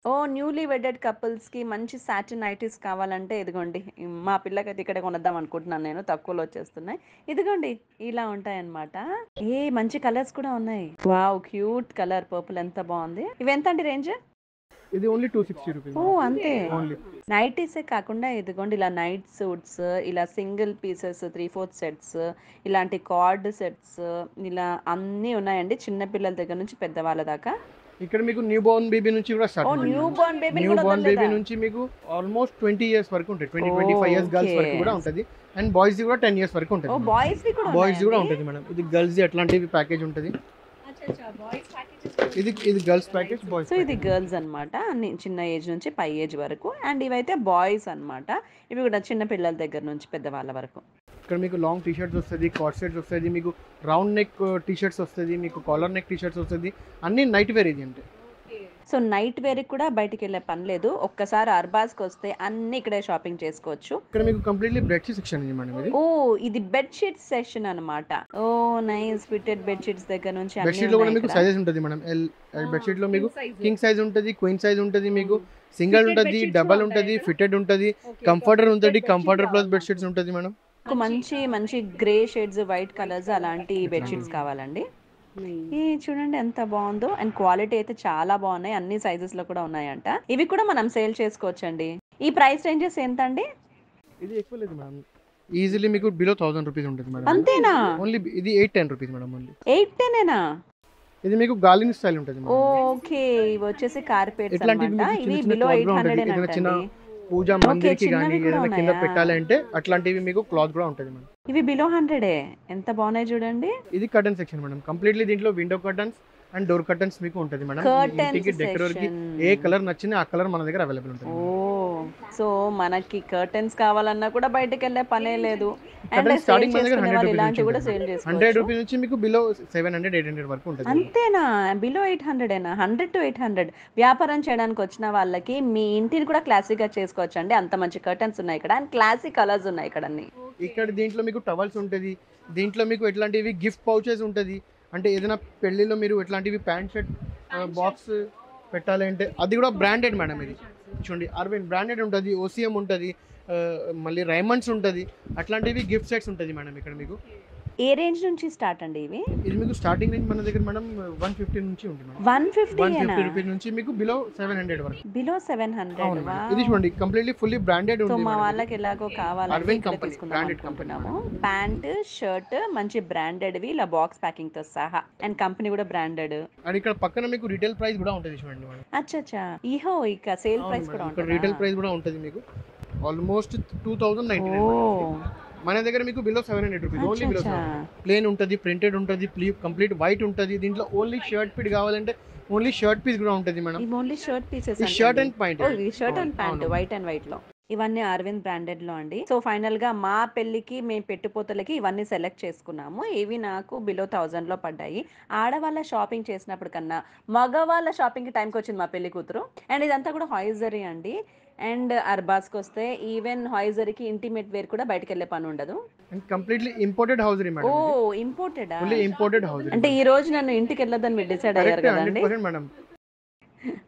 ఓ న్యూలీ వెడెడ్ కపుల్స్కి మంచి సాటిన్ నైటీస్ కావాలంటే ఇదిగోండి, మా పిల్లకైతే ఇక్కడ కొనద్దాం అనుకుంటున్నాను నేను, తక్కువలో వచ్చేస్తున్నాయి. ఇదిగోండి ఇలా ఉంటాయన్నమాట. ఏ మంచి కలర్స్ కూడా ఉన్నాయి. వావ్, క్యూట్ కలర్ పర్పుల్, ఎంత బాగుంది. ఇవి ఎంత అండి రేంజ్? ఇది ఓన్లీ 260 రూపీస్. ఓ అంతే. ఓన్లీ నైటీసే కాకుండా ఇదిగోండి ఇలా నైట్ సూట్స్, ఇలా సింగిల్ పీసెస్ 3/4 సెట్స్, ఇలాంటి కార్డ్ సెట్స్, ఇలా అన్నీ ఉన్నాయండి. చిన్న పిల్లల దగ్గర నుంచి పెద్దవాళ్ళ దాకా. ఇక్కడ మీకు న్యూ బోర్న్ బేబీ నుంచి కూడా ఓ start. New born baby new born baby నుంచి మీకు ఆల్మోస్ట్ 20 ఇయర్స్ వరకు ఉంటుంది. 20-25 ఇయర్స్ గర్ల్స్ వరకు కూడా ఉంటుంది. అండ్ బాయ్స్ కూడా 10 ఇయర్స్ వరకు ఉంటుంది. ఓ బాయ్స్ వి కూడా బాయ్స్ కూడా ఉంటుంది మేడం. ఇది గర్ల్స్ అట్లాంటివి ప్యాకేజ్ ఉంటుంది. ఇది గర్ల్స్ ప్యాకేజ్, బాయ్స్. సో ఇది గర్ల్స్ అన్నమాట, అన్ని చిన్న ఏజ్ నుంచి పై ఏజ్ వరకు. అండ్ ఇవైతే బాయ్స్ అన్నమాట. ఇవి కూడా చిన్న పిల్లల దగ్గర నుంచి పెద్దవాళ్ళ వరకు. ఇక్కడ మీకు లాంగ్ టీ షర్ట్స్ వస్తుంది, కార్డ్ సెట్స్ వస్తుంది, మీకు రౌండ్ నెక్ టీ షర్ట్స్ వస్తుంది, మీకు కాలర్ నెక్ టీ షర్ట్స్ వస్తుంది. అన్ని నైట్ వేర్ ఇది అంటే. సో నైట్ వేర్ కూడా బయటికి వెళ్ళే పని లేదు. ఒక్కసారి అర్బాజ్కి వస్తే అన్ని ఇక్కడే షాపింగ్ చేసుకోవచ్చు. ఇక్కడ మీకు కంప్లీట్లీ బెడ్షీట్ సెక్షన్ ఉంది మేడం. ఇది ఓ ఇది బెడ్షీట్ సెక్షన్ అన్నమాట. ఓ నైస్, ఫిటెడ్ బెడ్షీట్స్ దగ్గర నుంచి బెడ్షీట్ లో కూడా మీకు సైజెస్ ఉంటుంది మేడం. బెడ్షీట్ లో మీకు కింగ్ సైజ్ ఉంటుంది, క్వీన్ సైజ్ ఉంటుంది, మీకు సింగిల్ ఉంటుంది, డబల్ ఉంటుంది, ఫిటెడ్ ఉంటుంది, కంఫర్టర్ ఉంటుంది, కంఫర్టర్ ప్లస్ బెడ్షీట్స్ ఉంటుంది మేడం. మంచి మంచి గ్రే షేడ్స్, వైట్ కలర్స్ అలాంటి బెడ్షీట్స్ కావాలండి. ఈ చూడండి ఎంత బాగుందో. అండ్ క్వాలిటీ అయితే చాలా బాగున్నాయి. అన్ని సైజెస్ లో కూడా ఉన్నాయంట. ఇవి కూడా మనం సేల్ చేసుకోవచ్చండి. ఈ ప్రైస్ రేంజెస్ ఎంత అండి? ఇది ఎక్కువ లేదు మేడం. ఈజీలీ మీకు బిలో 1000 రూపీస్ ఉంటుంది మేడం. అంతేనా? ఓన్లీ ఇది 8-10 రూపీస్ మేడం. ఓన్లీ 8-10 ఇది మీకు గాలిన్ స్టైల్ ఉంటుంది మేడం. ఓకే, ఇవి వచ్చేసి కార్పెట్స్ ఇట్లాంటివి అన్నమాట. మీకు ఇవి చిన్న బిలో చిన్న 800 ఏదైనా చిన్న అంటండి. పూజ మందిర్కి కానీ చిన్నవి కూడా ఏదైనా కింద ఉన్నాయా? పెట్టాలంటే అట్లాంటివి మీకు క్లాత్ కూడా ఉంటుంది మేడం. ఇవి బిలో 100. ఎంత బాగున్నాయి చూడండి. ఇది కర్టన్ సెక్షన్ మేడం. కంప్లీట్లీ దీంట్లో window curtains and door curtains మీకు ఉంటుంది మేడం. ఇంటికి డెకరేటర్ కి ఏ కలర్ నచ్చినా ఆ కలర్ మన దగ్గర అవైలబుల్ ఉంటుంది. ఓ సో మనకి కర్టన్స్ కావాలన్నా కూడా బయటకి వెళ్ళే పనే లేదు. అండ్ స్టార్టింగ్ మన దగ్గర 100 ఇలాంటివి కూడా సేల్ రూపీస్ 100 రూపీస్ నుంచి మీకు బిలో 700-800 వరకు ఉంటుంది. అంతేనా? Below 800 100 to 800. వ్యాపారం చేయడానికి వచ్చిన వాళ్ళకి మీ ఇంటిని కూడా క్లాసిక్ గా చేసుకోవచ్చు అండి. అంత మంచి కర్టన్స్ ఉన్నాయి ఇక్కడ. అండ్ క్లాసిక్ కలర్స్ ఉన్నాయి ఇక్కడ అన్ని. ఇక్కడ దీంట్లో మీకు టవల్స్ ఉంటుంది, దీంట్లో మీకు ఎట్లాంటివి గిఫ్ట్ పౌచెస్ ఉంటుంది, అంటే ఏదైనా పెళ్ళిలో మీరు ఎట్లాంటివి ప్యాంట్ షర్ట్ బాక్స్ పెట్టాలి అంటే అది కూడా బ్రాండెడ్ మేడం. ఇది చూడండి అరవింద్ బ్రాండెడ్ ఉంటుంది, ఓసిఎం ఉంటుంది, మళ్ళీ రైమండ్స్ ఉంటుంది, అట్లాంటివి గిఫ్ట్ సెట్స్ ఉంటుంది మేడం ఇక్కడ మీకు. ఏ రేంజ్ నుంచి స్టార్ట్ అండి ఇవి? ఇది మీకు స్టార్టింగ్ రేంజ్ మన దగ్గర మేడం 150 నుంచి ఉంటుంది మేడం. 150 రూపీస్ నుంచి మీకు బిలో 700 వరకు. బిలో 700. అవును మేడం. ఇది చూడండి కంప్లీట్లీ ఫుల్లీ బ్రాండెడ్ సో ఉంది మా మేడం. వాళ్ళకి ఎలాగో కావాలంటే అరవింద్ ఇక్కడ కంపెనీ, తీసుకుందాం బ్రాండెడ్ కంపెనీ అనుకుంటున్నాము. ప్యాంట్ షర్ట్ మంచి బ్రాండెడ్వి ఇలా బాక్స్ ప్యాకింగ్ తో సహా, అండ్ కంపెనీ కూడా బ్రాండెడ్. అండ్ ఇక్కడ పక్కన మీకు రీటైల్ ప్రైస్ కూడా ఉంటుంది చూడండి మేడం. అచ్చా ఈహో ఇక సేల్ ప్రైస్ కూడా ఇక్కడ ఉంటుంది. రీటైల్ ప్రైస్ కూడా ఉంటుంది మీకు ఆల్మోస్ట్ 2099. మన దగ్గర మీకు below 700 rupees, only below. Plain ఉంటుంది, ప్రింటెడ్ ఉంటుంది, కంప్లీట్ వైట్ ఉంటుంది. దీంట్లో ఓన్లీ షర్ట్ పీస్ కావాలంటే ఓన్లీ షర్ట్ పీస్ కూడా ఉంటుంది madam. Only shirt pieces. Shirt and pant, shirt and pant white and white లో. ఇవన్నీ అరవింద్ బ్రాండెడ్ లో అండి. సో ఫైనల్ గా మా పెళ్లికి మేము పెట్టుపోతలకి ఇవన్నీ సెలెక్ట్ చేసుకున్నాము. ఇవి నాకు బిలో 1000 లో పడ్డాయి. ఆడవాళ్ళ షాపింగ్ చేసినప్పుడు కన్నా మగవాళ్ళ షాపింగ్ కి టైంకి వచ్చింది మా పెళ్లి కూతురు. అండ్ ఇదంతా కూడా హాయిజరీ అండి. అండ్ అర్బాస్కి వస్తే ఈవెన్ హాయిజరీకి ఇంటిమేట్ వేర్ కూడా బయటకు వెళ్ళే పని ఉండదు. And completely imported hosiery madam. ఓ ఇంపోర్టెడా? Only imported hosiery. అంటే ఈ రోజు నన్ను ఇంటికి వెళ్ళొద్దని మీరు డిసైడ్ అయ్యారు కదండి. 100% మేడం.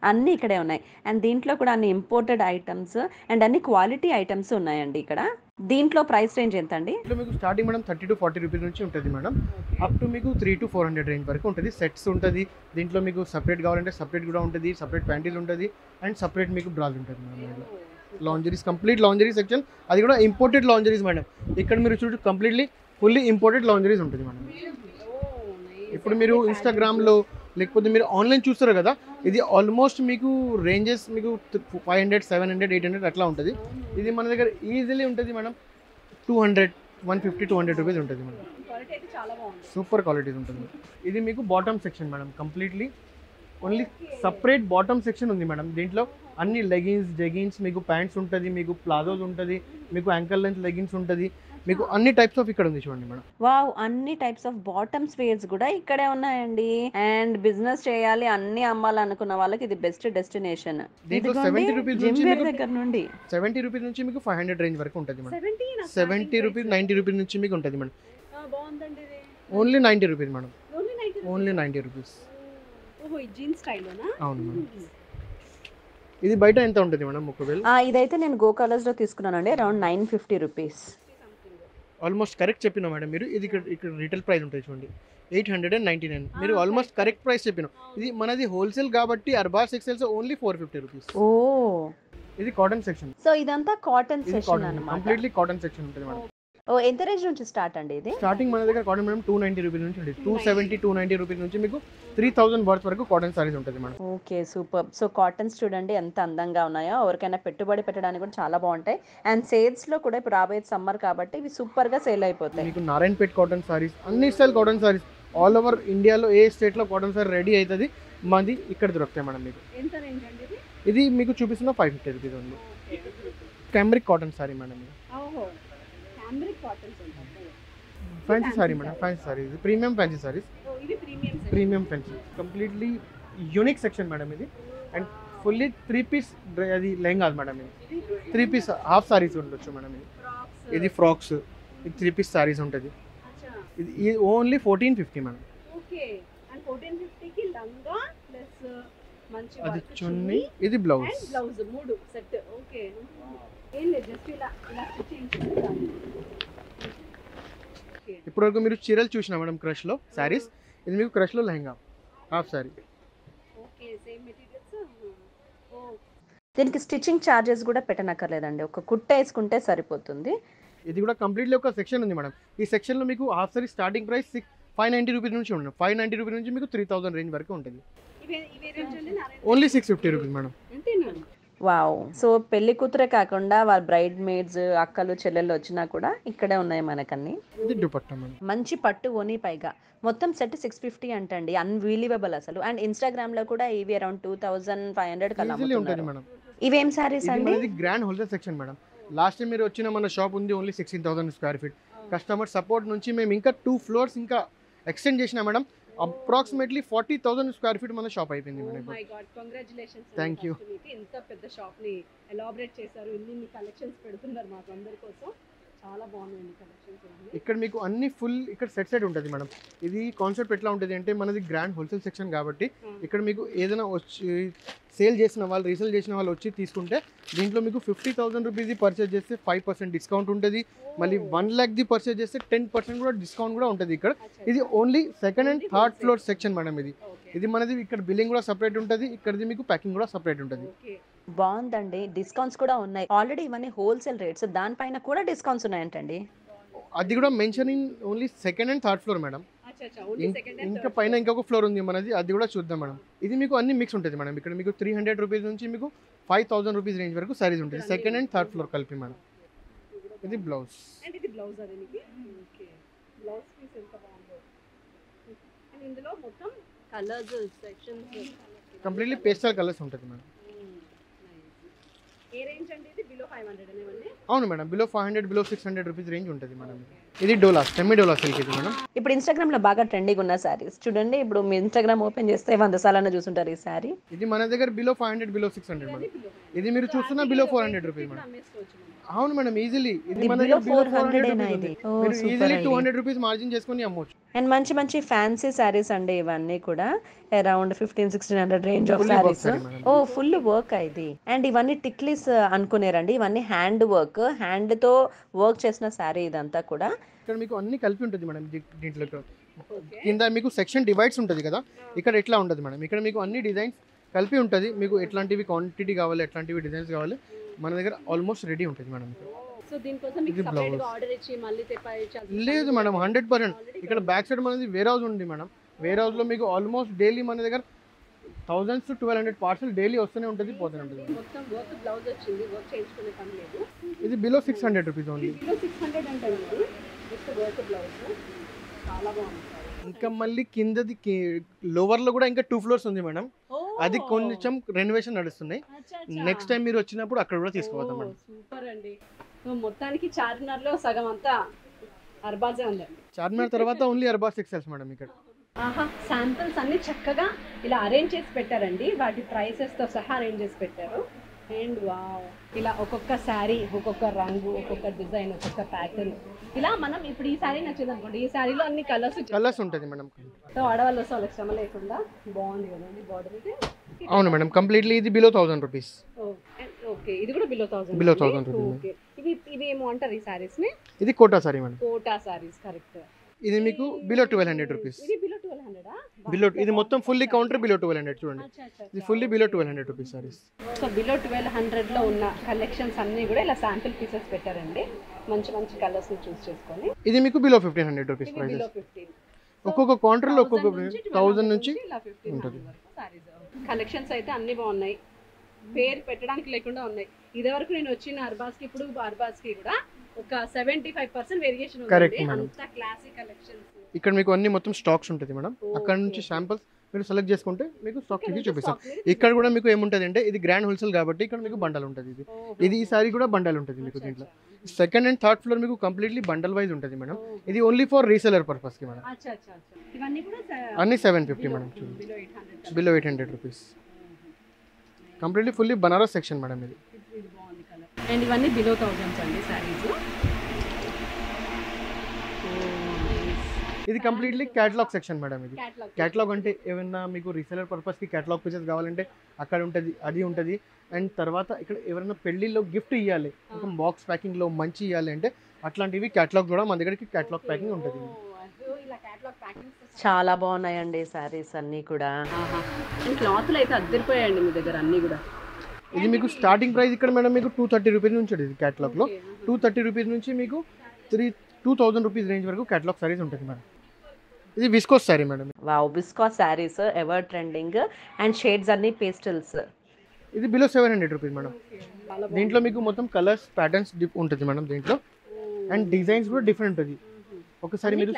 అన్నీ ఇక్కడే ఉన్నాయి. అండ్ దీంట్లో కూడా అన్ని ఇంపోర్టెడ్ ఐటమ్స్ అండ్ అన్ని క్వాలిటీ ఐటమ్స్ ఉన్నాయండి ఇక్కడ. దీంట్లో ప్రైస్ రేంజ్ ఎంత అండి? ఇంట్లో మీకు స్టార్టింగ్ మేడం 30 to 40 రూపీస్ నుంచి ఉంటుంది మేడం. అప్ టు మీకు 300 to 400 రేంజ్ వరకు ఉంటుంది. సెట్స్ ఉంటుంది. దీంట్లో మీకు సపరేట్ కావాలంటే సపరేట్ కూడా ఉంటుంది, సపరేట్ ప్యాంటీస్ ఉంటుంది, అండ్ సపరేట్ మీకు బ్రాస్ ఉంటుంది మేడం. లాంజరీస్, కంప్లీట్ లాంజరీ సెక్షన్, అది కూడా ఇంపోర్టెడ్ లాంజరీస్ మేడం. ఇక్కడ మీరు చూడు కంప్లీట్లీ ఫుల్లీ ఇంపోర్టెడ్ లాంజరీస్ ఉంటుంది మేడం. ఇప్పుడు మీరు ఇన్స్టాగ్రామ్లో లేకపోతే మీరు ఆన్లైన్ చూస్తారు కదా, ఇది ఆల్మోస్ట్ మీకు రేంజెస్ మీకు 500, 700, 800 అట్లా ఉంటుంది. ఇది మన దగ్గర ఈజీలీ ఉంటుంది మేడం. 200, 150, 200 రూపీస్ ఉంటుంది మేడం. సూపర్ క్వాలిటీస్ ఉంటుంది. ఇది మీకు bottom section madam. Completely only separate bottom section ఉంది మేడం. దీంట్లో అన్ని లెగిన్స్, జెగిన్స్, మీకు ప్యాంట్స్ ఉంటుంది, మీకు ప్లాజోస్ ఉంటుంది, మీకు యాంకల్ లెంత్ లెగిన్స్ ఉంటుంది, మీకు అన్ని టైప్స్ ఆఫ్ ఇక్కడ ఉంది చూడండి మేడం. వావ్, అన్ని టైప్స్ ఆఫ్ బాటమ్స్ వేర్స్ కూడా ఇక్కడే ఉన్నాయండి. అండ్ బిజినెస్ చేయాలి, అన్ని అమ్మాలనుకున్న వాళ్ళకి ఇది బెస్ట్ డెస్టినేషన్. దీంట్లో 70 రూపీస్ నుంచి దగ్గర నుండి 70 రూపీస్ నుంచి మీకు 500 రేంజ్ వరకు ఉంటుంది మేడం. 70 రూపీస్, 90 రూపీస్ నుంచి మీకు ఉంటుంది madam. Only 90 rupees madam. Only 90 rupees. అవును మేడం. ఇది బయట ఎంత ఉంటుంది మేడం? ఒకవేళ ఇదైతే నేను గో కలర్స్ లో తీసుకున్నానండి, అరౌండ్ 950 రూపీస్. ఆల్మోస్ట్ కరెక్ట్ చెప్పిన మేడం మీరు. ఇది ఇక్కడ రీటైల్ ప్రైస్ ఉంటుంది చూడండి 899. మీరు ఆల్మోస్ట్ కరెక్ట్ ప్రైస్ చెప్పిన. ఇది మనది హోల్సేల్ కాబట్టి అర్బాస్ ఎక్సెల్స్ ఓన్లీ 450 రూపీస్. ఓ, ఇది కాటన్ సెక్షన్. సో ఇదంతా కాటన్ సెక్షన్ అన్నమాట. కంప్లీట్లీ కాటన్ సెక్షన్ ఉంటుంది మేడం. ఓ, ఎంత రేంజ్ నుంచి స్టార్ట్ అండి ఇది? స్టార్టింగ్ మన దగ్గర కాటన్ మేడం 290 రూపీస్ నుంచి ఉంటుంది. 270, 290 రూపీస్ నుంచి మీకు 3000 వర్త్ వరకు కాటన్ సారీస్ ఉంటుంది madam. Okay, super. So cottons చూడండి ఎంత అందంగా ఉన్నాయో. ఎవరికైనా పెట్టుబడి పెట్టడానికి కూడా చాలా బాగుంటాయి. అండ్ సేల్స్ లో కూడా ఇప్పుడు రాబోయే సమ్మర్ కాబట్టి ఇవి సూపర్ గా సేల్ అయిపోతాయి. మీకు నారాయణపేట్ కాటన్ సారీస్, అన్ని style cotton saris all over ఇండియాలో ఏ స్టేట్లో కాటన్ సారీ రెడీ అవుతుంది మాది ఇక్కడ దొరుకుతాయి మేడం. మీకు ఇది మీకు చూపిస్తున్న 550 రూపీస్ ఉంది. Cambric cotton sari madam. Fancy sari madam. Fancy sari, ఇది premium fancy saris. Premium fancy completely unique section madam ఇది. అండ్ ఫుల్లీ 3 పీస్ అది లెహంగా మేడం. ఇది 3 పీస్ హాఫ్ సారీస్ ఉండొచ్చు మేడం. ఇది ఫ్రాక్స్, ఇది 3 పీస్ సారీస్ ఉంటుంది. ఇది ఓన్లీ 1450 మేడం. అది చున్నీ, ఇది బ్లౌజ్. ఇప్పటివరకు మీరు చీరలు చూసినా మేడం క్రష్లో శారీస్. ఇది మీకు క్రష్లో లెహంగా హాఫ్ సారీ. దీనికి స్టిచ్చింగ్ ఛార్జెస్ కూడా పెట్టనక్కర్లేదండి, ఒక కుట్ట వేసుకుంటే సరిపోతుంది. ఇది కూడా కంప్లీట్లీ ఒక సెక్షన్ ఉంది మేడం. ఈ సెక్షన్లో మీకు half sorry starting price 590 rupees నుంచి ఉంటుంది. 590 రూపీస్ నుంచి మీకు 3000 రేంజ్ వరకు ఉంటుంది. Only 650 rupees madam. Wow. So పెళ్లి కూతురే కాకుండా వాళ్ళ బ్రైడ్ మేడ్స్, అక్కలు, చెల్లెళ్ళు వచ్చినా కూడా ఇక్కడే ఉన్నాయి మనకన్నీ. ఇది దుపట్టా మేడం. మంచి పట్టు ఓని పైగా మొత్తం సెట్ 650 అంటండి, అన్బిలీవబుల్ అసలు. అండ్ ఇన్స్టాగ్రామ్ లో కూడా ఇవి అరౌండ్ 2500 కల్లా ఉంటుంది మేడం. ఇవేం సారీస్ అండి? ఇది grand wholesale section madam. Last time మీరు వచ్చిన మన షాప్ ఉంది only 16,000 square feet. Customer support నుంచి మేము ఇంకా 2 ఫ్లోర్స్ ఇంకా ఎక్స్టెండ్ చేసినా మేడం. అప్రాక్సిమేట్లీ 40,000 స్క్వేర్ ఫీట్ మన షాప్ అయిపోయింది madam. My God, congratulations. Thank you. ఇంత పెద్ద షాప్ ని ఎలాబరేట్ చేశారు, ఇన్ని కలెక్షన్స్ పెడుతున్నారు మాకు అందరి కోసం. చాలా బాగున్నాయండి కలెక్షన్స్ ఇవన్నీ. ఇక్కడ మీకు అన్ని ఫుల్ ఇక్కడ సెట్ ఉంటుంది మేడం. ఇది కాన్సెప్ట్ ఎట్లా ఉంటుంది అంటే మనది గ్రాండ్ హోల్సేల్ సెక్షన్ కాబట్టి ఇక్కడ మీకు ఏదైనా వచ్చి సేల్ చేసిన వాళ్ళు రీసేల్ చేసిన వాళ్ళు వచ్చి తీసుకుంటే దీంట్లో మీకు 50,000 రూపీస్ది పర్చేజ్ చేస్తే 5% డిస్కౌంట్ ఉంటుంది. మళ్ళీ 1 lakh పర్చేజ్ చేస్తే 10% కూడా డిస్కౌంట్ కూడా ఉంటుంది ఇక్కడ. ఇది only second and third floor section madam. ఇది మనది ఇక్కడ బిల్లింగ్ కూడా సపరేట్ ఉంటుంది, ఇక్కడది మీకు ప్యాకింగ్ కూడా సపరేట్ ఉంటుంది. బాగుందండి, డిస్కౌంట్స్ కూడా ఉన్నాయి. ఆల్రెడీ ఇవన్నీ హోల్సేల్ రేట్స్, దానిపైన కూడా డిస్కౌంట్స్ ఉన్నాయంటండి. అది కూడా mention in only second and third floor madam. ఇంకా పైన ఇంకొక ఫ్లోర్ ఉంది మనది, అది కూడా చూద్దాం మేడం. ఇది మీకు అన్ని మిక్స్ ఉంటుంది మేడం. ఇక్కడ మీకు 300 రూపీస్ నుంచి మీకు 5,000 రూపీస్ రేంజ్ వరకు సారీస్ ఉంటుంది సెకండ్ అండ్ థర్డ్ ఫ్లోర్ కలిపి మేడం. ఇది బ్లౌజ్. ఇది బ్లౌజ్ అది మీకు. ఓకే, బ్లౌజ్ పీస్ ఎంత బాగుందో. అండ్ ఇందులో మొత్తం colours sections completely pastel colours ఉంటుంది మేడం. ఏ రేంజ్ అంటే ఇది బిలో 500 అనేవండి? అవును madam, below 500 below 600 rupees range ఉంటుంది మేడం. ఇది డోలా సెమీ డోలా సిల్క్ ఇది మేడం. ఇప్పుడు ఇన్స్టాగ్రామ్ లో బాగా ట్రెండింగ్ ఉన్న సారీస్ చూడండి. ఇప్పుడు మీ ఇన్స్టాగ్రామ్ ఓపెన్ చేస్తే 100 సార్లు చూసుంటారు ఈ సారీ. ఇది మన దగ్గర బిలో 500 బిలో 600 మేడం. ఇది మీరు చూస్తున్నా బిలో 400 రూపీస్ మేడం. అవును మేడం, ఈజీలీ ఇది మన దగ్గర బిలో 400 రూపీస్. మీరు ఈజీలీ 200 రూపీస్ మార్జిన్ చేసుకొని అమ్మొచ్చు. అండ్ మంచి మంచి ఫ్యాన్సీ సారీస్ అండి ఇవన్నీ కూడా. Around 1500-1600 range of saris. ఓ ఫుల్ వర్క్ ఇది. అండ్ ఇవన్నీ టిక్లీస్ అనుకునేరండి, ఇవన్నీ హ్యాండ్ వర్క్, హ్యాండ్ తో వర్క్ చేసిన సారీ ఇదంతా కూడా. ఇక్కడ మీకు అన్ని కలిపి ఉంటుంది మేడం. దీంట్లో కింద మీకు సెక్షన్ డివైడ్స్ ఉంటుంది కదా, ఇక్కడ ఎట్లా ఉంటుంది మేడం. ఇక్కడ మీకు అన్ని డిజైన్స్ కలిపి ఉంటుంది. మీకు ఎట్లాంటివి క్వాంటిటీ కావాలి, ఎట్లాంటివి డిజైన్స్ కావాలి, మన దగ్గర ఆల్మోస్ట్ రెడీ ఉంటుంది మేడం. సో దీనికోసం మీకు సెపరేట్ గా ఆర్డర్ ఇచ్చి మళ్ళీ తెప్పించాలి? లేదు మేడం, 100%. ఇక్కడ బ్యాక్ సైడ్ మనది వేర్ హౌస్ ఉంది మేడం. వేర్ హౌస్ లో మీకు ఆల్మోస్ట్ డైలీ మన దగ్గర 1000 to 1200 పార్సల్ డైలీ వస్తూనే ఉంటుంది, పోతూనే ఉంటుంది. మొత్తం వర్క్ బ్లౌజ్ వచ్చింది, వర్క్ చేయించుకునే పని లేదు. ఇది బిలో 600 రూపీస్ ఓన్లీ. బిలో 600 అంటే ఇది జస్ట్ వర్క్ బ్లౌజ్. చాలా బాగుంది. ఇంకా మళ్ళీ కిందది లోవర్ లో కూడా ఇంకా 2 ఫ్లోర్స్ ఉంది మేడం. అది కొంచెం రెనోవేషన్ నడుస్తున్నాయి. నెక్స్ట్ టైం మీరు వచ్చినప్పుడు అక్కడ కూడా తీసుకుపోతాం మేడం. సూపర్ అండి. మొత్తానికి చార్మినార్ లో సగం అంతా అర్బాజే ఉందండి. చార్మినార్ తర్వాత ఓన్లీ అర్బాస్ టెక్స్టైల్స్ మేడం ఇక్కడ. ఆహా, శాంపిల్స్ అన్ని చక్కగా ఇలా అరేంజ్ చేసి పెట్టారండి, వాటి ప్రైసెస్ తో సహా అరేంజ్ చేసి పెట్టారు. అండ్ వావ్, ఇలా ఒక్కొక్క శారీ, ఒక్కొక్క రంగు, ఒక్కొక్క డిజైన్, ఒక్కొక్క ప్యాటర్న్. ఇలా మనం ఇప్పుడు ఈ శారీ నచ్చింది అనుకోండి, ఈ శారీలో అన్ని కలర్స్ ఉంటుంది మేడం. సో ఆడవాళ్ళు వస్తే వాళ్ళకి శ్రమ లేకుండా బాగుంది కదండి బార్డర్ ఇది. అవును మేడం, కంప్లీట్లీ ఇది బిలో 1000 రూపీస్. ఓకే, ఇది కూడా బిలో 1000. Below 1000 rupees. ఓకే, ఇవి ఏమో అంటారు ఈ సారీస్ ని? ఇది కోటా సారీ మేడం. కోటా సారీస్, కరెక్ట్. ఇది మీకు బిలో 1200 రూపీస్. ఇది బిలో 1200. బిలో ఇది మొత్తం ఫుల్లీ కౌంటర్ బిలో 1200 చూడండి. ఇది fully below 1200 rupees saris. So below 1200 లో ఉన్న కలెక్షన్స్ అన్ని కూడా ఇలా శాంపిల్ పీసెస్ పెట్టారండి. మంచి మంచి కలర్స్ ని చూస్ చేసుకొని. ఇది మీకు బిలో 1500 రూపీస్ ప్రైస్. బిలో 15. ఒక్కొక్క కౌంటర్ లో ఒక్కొక్క 1000 నుంచి ఉంటుంది. కలెక్షన్స్ అయితే అన్ని బాగున్నాయి, పేరు పెట్టడానికి లేకుండా ఉన్నాయి. ఇదే వరకు నేను వచ్చిన అర్బాస్ కి ఇప్పుడు అర్బాస్ కి కూడా ఒక 75% వేరియేషన్ ఉంది. అంత క్లాసిక్ కలెక్షన్స్. ఇక్కడ మీకు అన్ని మొత్తం స్టాక్స్ ఉంటుంది మేడం. అక్కడ నుంచి శాంపిల్స్ మీరు సెలెక్ట్ చేసుకుంటే మీకు స్టాక్ తీసి చూపిస్తాం. ఇక్కడ కూడా మీకు ఏముంటుంది అంటే ఇది గ్రాండ్ హోల్సేల్ కాబట్టి ఇక్కడ మీకు బండల్ ఉంటుంది. ఇది ఈ సారీ కూడా బండల్ ఉంటుంది మీకు. దీంట్లో సెకండ్ అండ్ థర్డ్ ఫ్లోర్ మీకు కంప్లీట్లీ బండల్ వైజ్ ఉంటుంది మేడం. ఇది ఓన్లీ ఫర్ రీసెలర్ పర్పస్ కి మేడం. అన్ని 750 madam. Below 800 rupees. Completely fully Banaras section madam ఇది. అండ్ ఇవన్నీ బిలో 1000 అండి సారీస్. ఇది కంప్లీట్లీ క్యాటలాగ్ సెక్షన్ మేడం. ఇది క్యాటలాగ్ అంటే ఏమైనా మీకు రీసెలర్ పర్పస్కి క్యాటలాగ్ పీసెస్ కావాలంటే అక్కడ ఉంటుంది, అది ఉంటుంది. అండ్ తర్వాత ఇక్కడ ఎవరైనా పెళ్లిలో గిఫ్ట్ ఇవ్వాలి, ఒక బాక్స్ ప్యాకింగ్లో మంచి ఇవ్వాలి అంటే అట్లాంటివి క్యాటలాగ్ కూడా మన దగ్గరికి క్యాటలాగ్ ప్యాకింగ్ ఉంటుంది. చాలా బాగున్నాయండి సారీస్ అన్నీ కూడా. క్లాత్లు అయితే అద్దరిపోయాయండి మీ దగ్గర అన్నీ కూడా. ఇది మీకు స్టార్టింగ్ ప్రైస్ ఇక్కడ మేడం మీకు 230 రూపీస్ నుంచి ఉంటుంది. క్యాటలాగ్లో 230 రూపీస్ నుంచి మీకు 2000 రూపీస్ రేంజ్ వరకు క్యాటలాగ్ సారీస్ ఉంటుంది మేడం. ఇది viscose sorry madam. Wow, viscose saris ever trending. And shades అన్ని పేస్టల్స్. ఇది బిలో 700 రూపీస్ మేడం. దీంట్లో మీకు మొత్తం కలర్స్ ప్యాటర్న్స్ ఉంటుంది మేడం దీంట్లో. అండ్ డిజైన్స్ కూడా డిఫరెంట్ ఉంటుంది. ఒకసారి మీరు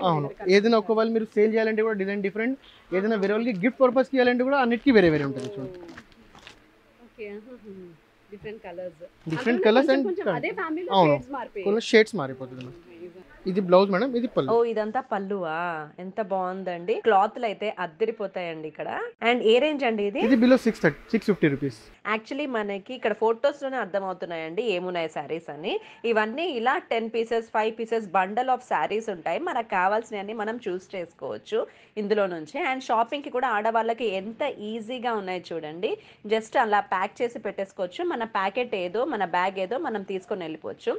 అవును ఏదైనా ఒకవేళ మీరు సేల్ చేయాలంటే కూడా డిజైన్ డిఫరెంట్, ఏదైనా వేరే వాళ్ళకి గిఫ్ట్ పర్పస్కి ఇవ్వాలంటే కూడా అన్నిటికీ వేరే వేరే ఉంటుంది. చూడండి డిఫరెంట్ కలర్స్ అండ్ అవును కొన్ని షేడ్స్ మారిపోతుంది. ఇది బ్లౌజ్ మేడం, ఇది ఓ పళ్ళు. ఇదంతా పళ్ళువా? ఎంత బాగుందండి. క్లాత్లు అయితే అద్దరిపోతాయండి ఇక్కడ. అండ్ ఏ రేంజ్ అండి ఇది? ఇది బిలో 650 రూపీస్. యాక్చువల్లీ మనకి ఇక్కడ ఫొటోస్ లోనే అర్థమవుతున్నాయండి ఏమున్నాయి శారీస్ అని. ఇవన్నీ ఇలా 10 pieces 5 pieces bundle of saris ఉంటాయి. మనకు కావాల్సినవన్నీ మనం చూస్ చేసుకోవచ్చు ఇందులో నుంచి. అండ్ షాపింగ్ కి కూడా ఆడవాళ్ళకి ఎంత ఈజీగా ఉన్నాయి చూడండి. జస్ట్ అలా ప్యాక్ చేసి పెట్టేసుకోవచ్చు. మన ప్యాకెట్ ఏదో మన బ్యాగ్ ఏదో మనం తీసుకొని వెళ్ళిపోవచ్చు.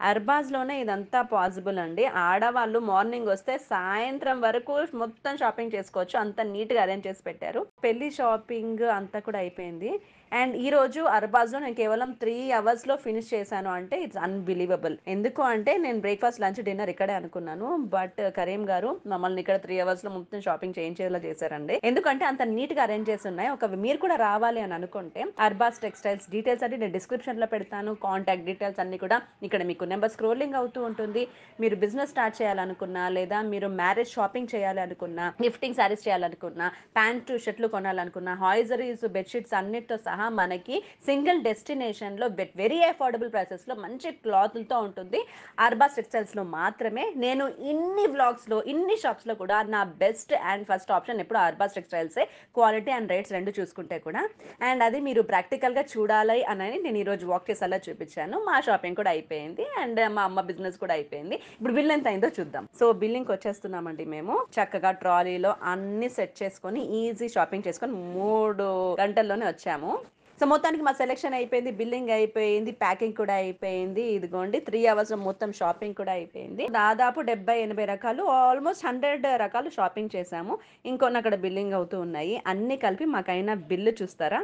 అర్బాజ్లోనే ఇదంతా పాసిబుల్ అండి. ఆడవాళ్ళు మార్నింగ్ వస్తే సాయంత్రం వరకు మొత్తం షాపింగ్ చేసుకోవచ్చు. అంత నీట్గా అరేంజ్ చేసి పెట్టారు. పెళ్లి షాపింగ్ అంతా కూడా అయిపోయింది. అండ్ ఈ రోజు అర్బాజ్లో నేను కేవలం 3 అవర్స్లో ఫినిష్ చేశాను అంటే ఇట్స్ అన్బిలీవబుల్. ఎందుకు అంటే నేను బ్రేక్ఫాస్ట్ లంచ్ డిన్నర్ ఇక్కడే అనుకున్నాను. బట్ కరీం గారు మమ్మల్ని ఇక్కడ 3 అవర్స్లో మొత్తం షాపింగ్ చేయించేలా చేశారండి. ఎందుకంటే అంత నీట్గా అరేంజ్ చేసి ఉన్నాయి. ఒక మీరు కూడా రావాలి అని అనుకుంటే అర్బాజ్ టెక్స్టైల్స్ డీటెయిల్స్ అన్ని నేను డిస్క్రిప్షన్లో పెడతాను. కాంటాక్ట్ డీటెయిల్స్ అన్ని కూడా ఇక్కడ మీకు నెంబర్ స్క్రోలింగ్ అవుతూ ఉంటుంది. మీరు బిజినెస్ స్టార్ట్ చేయాలనుకున్నా, లేదా మీరు మ్యారేజ్ షాపింగ్ చేయాలి అనుకున్నా, గిఫ్టింగ్ శారీస్ చేయాలనుకున్నా, ప్యాంటు షర్ట్లు కొనాలనుకున్నా, హాయిజరీస్ బెడ్షీట్స్ అన్నిటితో సహా మనకి సింగిల్ డెస్టినేషన్లో వెరీ అఫోర్డబుల్ ప్రైసెస్లో మంచి క్లాత్లతో ఉంటుంది. అర్బాజ్ టెక్స్టైల్స్లో మాత్రమే. నేను ఇన్ని వ్లాగ్స్లో ఇన్ని షాప్స్లో కూడా నా బెస్ట్ అండ్ ఫస్ట్ ఆప్షన్ ఎప్పుడు అర్బాజ్ టెక్స్టైల్సే. క్వాలిటీ అండ్ రేట్స్ రెండు చూసుకుంటే కూడా. అండ్ అది మీరు ప్రాక్టికల్గా చూడాలి అని నేను ఈరోజు వాక్ చేసేలా చూపించాను. మా షాపింగ్ కూడా అయిపోయింది అండ్ మా అమ్మ బిజినెస్ కూడా అయిపోయింది. ఇప్పుడు బిల్ ఎంత అయిందో చూద్దాం. సో బిల్లింగ్ వచ్చేస్తున్నామండి. మేము చక్కగా ట్రాలీలో అన్ని సెట్ చేసుకొని ఈజీ షాపింగ్ చేసుకొని 3 గంటల్లోనే వచ్చాము. సో మొత్తానికి మా సెలెక్షన్ అయిపోయింది, బిల్లింగ్ అయిపోయింది, ప్యాకింగ్ కూడా అయిపోయింది. ఇదిగోండి 3 అవర్స్లో మొత్తం షాపింగ్ కూడా అయిపోయింది. దాదాపు 70-80 రకాలు, ఆల్మోస్ట్ 100 రకాలు షాపింగ్ చేశాము. ఇంకొన్ని అక్కడ బిల్లింగ్ అవుతూ ఉన్నాయి. అన్నీ కలిపి మాకైనా బిల్లు చూస్తారా?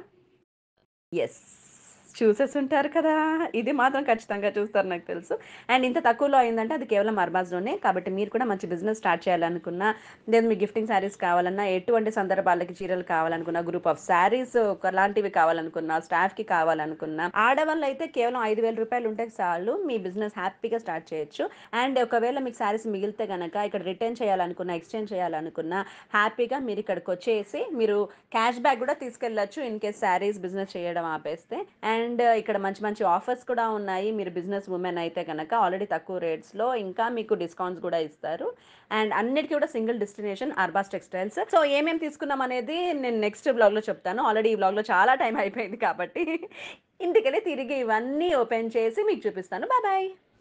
ఎస్, చూసేసుంటారు కదా. ఇది మాత్రం ఖచ్చితంగా చూస్తారు నాకు తెలుసు. అండ్ ఇంత తక్కువలో అయిందంటే అది కేవలం అర్బాజ్లోనే. కాబట్టి మీరు కూడా మంచి బిజినెస్ స్టార్ట్ చేయాలనుకున్నా, లేదా మీ గిఫ్టింగ్ శారీస్ కావాలన్నా, ఎటువంటి సందర్భాలకి చీరలు కావాలనుకున్నా, గ్రూప్ ఆఫ్ శారీస్ ఒకలాంటివి కావాలనుకున్నా, స్టాఫ్కి కావాలనుకున్నా, ఆడవాళ్ళు అయితే కేవలం 5,000 రూపాయలు ఉంటే చాలు మీ బిజినెస్ హ్యాపీగా స్టార్ట్ చేయొచ్చు. అండ్ ఒకవేళ మీకు శారీస్ మిగిలితే కనుక ఇక్కడ రిటర్న్ చేయాలనుకున్నా, ఎక్స్చేంజ్ చేయాలనుకున్నా హ్యాపీగా మీరు ఇక్కడికి వచ్చేసి మీరు క్యాష్ బ్యాక్ కూడా తీసుకెళ్ళచ్చు ఇన్ కేస్ శారీస్ బిజినెస్ చేయడం ఆపేస్తే. అండ్ ఇక్కడ మంచి మంచి ఆఫర్స్ కూడా ఉన్నాయి. మీరు బిజినెస్ ఉమెన్ అయితే కనుక ఆల్రెడీ తక్కువ రేట్స్లో ఇంకా మీకు డిస్కౌంట్స్ కూడా ఇస్తారు. అండ్ అన్నిటికీ కూడా single destination Arbaaz textiles. So ఏమేమి తీసుకున్నాం అనేది నేను నెక్స్ట్ బ్లాగ్లో చెప్తాను. ఆల్రెడీ ఈ బ్లాగ్లో చాలా టైం అయిపోయింది కాబట్టి ఇంటికెళ్ళి తిరిగి ఇవన్నీ ఓపెన్ చేసి మీకు చూపిస్తాను. Bye bye.